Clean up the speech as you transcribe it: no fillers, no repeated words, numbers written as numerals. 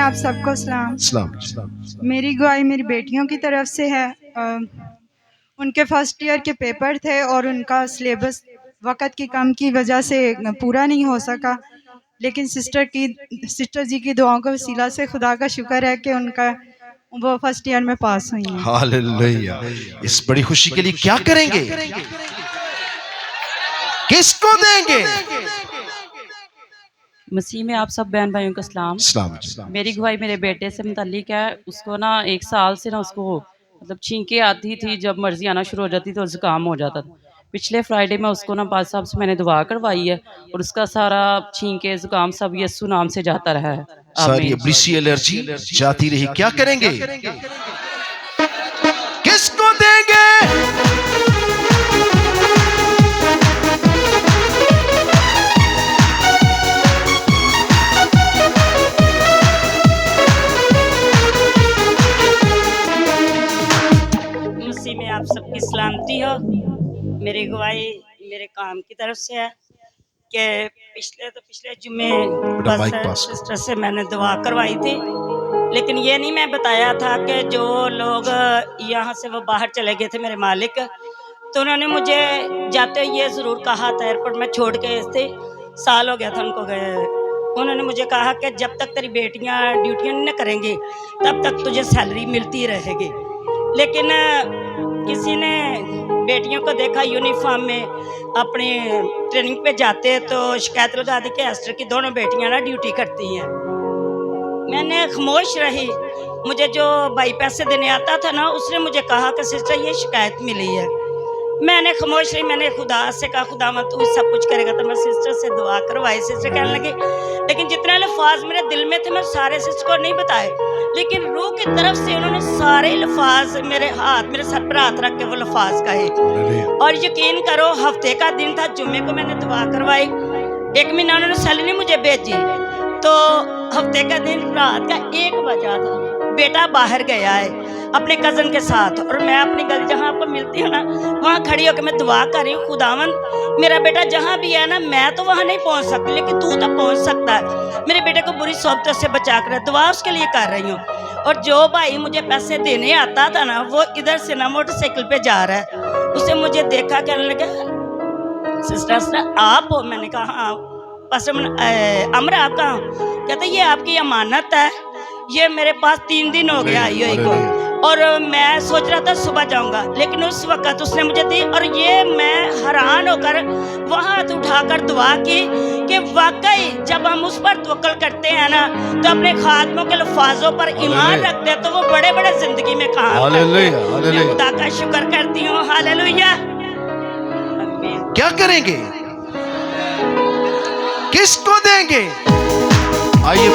आप सबको सलाम। मेरी गवाही मेरी बेटियों की तरफ से है। उनके फर्स्ट ईयर के पेपर थे और उनका सिलेबस वक़्त की कम की वजह से पूरा नहीं हो सका, लेकिन सिस्टर जी की दुआओं के वसीला से खुदा का शुक्र है कि उनका वो फर्स्ट ईयर में पास हुई हैं। हालेलुया। इस बड़ी खुशी के लिए क्या करेंगे, किसको देंगे? मसीह में आप सब बहन भाइयों को सलाम। मेरी गवाही मेरे बेटे से मुतालिक है। उसको ना 1 साल से ना उसको मतलब छींके आती थी, जब मर्जी आना शुरू हो जाती तो जुकाम हो जाता था। पिछले फ्राइडे में उसको ना पास साहब से मैंने दुआ करवाई है और उसका सारा छींके जुकाम सब यीशु नाम से जाता रहा है। सारी ब्रिसी एलर्जी जाती रही। क्या करेंगे, किसको देंगे? मसीह में आप सबकी सलामती हो। मेरी गवाही मेरे काम की तरफ से है कि पिछले जुम्मे सिस्टर से मैंने दुआ करवाई थी, लेकिन ये नहीं मैं बताया था कि जो लोग यहाँ से वो बाहर चले गए थे मेरे मालिक, तो उन्होंने मुझे जाते ये ज़रूर कहा था, एयरपोर्ट में छोड़ के थे, साल हो गया था उनको गए। उन्होंने मुझे कहा कि जब तक तेरी बेटियाँ ड्यूटियाँ न करेंगी तब तक तुझे सैलरी मिलती रहेगी। लेकिन किसी ने बेटियों को देखा यूनिफॉर्म में अपनी ट्रेनिंग पे जाते तो शिकायत लगा दी कि एस्टर की दोनों बेटियां ना ड्यूटी करती हैं। मैंने खामोश रही। मुझे जो भाई पैसे देने आता था ना, उसने मुझे कहा कि सिस्टर ये शिकायत मिली है। मैंने खामोश रही। मैंने खुदा से कहा खुदा मैं तू सब कुछ करेगा। तो मैं सिस्टर से दुआ करवाई। सिस्टर कहने लगी, लेकिन जितने अल्फाज मेरे दिल में थे मैं सारे सिस्टर को नहीं बताए, लेकिन रूह की तरफ से उन्होंने सारे अल्फाज मेरे सर पर हाथ रख के वो अल्फाज कहे। और यकीन करो हफ्ते का दिन था, जुम्मे को मैंने दुआ करवाई, 1 महीना उन्होंने सैलरी मुझे भेजी। तो हफ्ते का दिन रात का 1 बजा था। बेटा बाहर गया है अपने कज़न के साथ और मैं अपनी गली जहाँ आपको मिलती हूँ ना, वहाँ खड़ी होकर मैं दुआ कर रही हूँ, खुदावन मेरा बेटा जहाँ भी है ना, मैं तो वहाँ नहीं पहुँच सकती, लेकिन तू तो पहुँच सकता है। मेरे बेटे को बुरी सोबतों से बचा कर दुआ उसके लिए कर रही हूँ। और जो भाई मुझे पैसे देने आता था ना, वो इधर से ना मोटरसाइकिल पे जा रहा है। उसे मुझे देखा, कहने लगा सिस्टर आप हो? मैंने कहा हाँ। अमर आप कहाँ? कहते ये आपकी अमानत है, ये मेरे पास 3 दिन हो गया आई हुई को, और मैं सोच रहा था सुबह जाऊंगा, लेकिन उस वक्त उसने मुझे दी। और ये मैं हैरान होकर वहाँ हाथ उठाकर दुआ की कि वाकई जब हम उस पर तवक्कल करते हैं ना, तो अपने खादमों के अल्फाजों पर ईमान रखते हैं, तो वो बड़े बड़े जिंदगी में काम करते हैं। मैं खुदा का शुक्र करती हूँ। हालेलुया। क्या करेंगे, किसको देंगे? आइए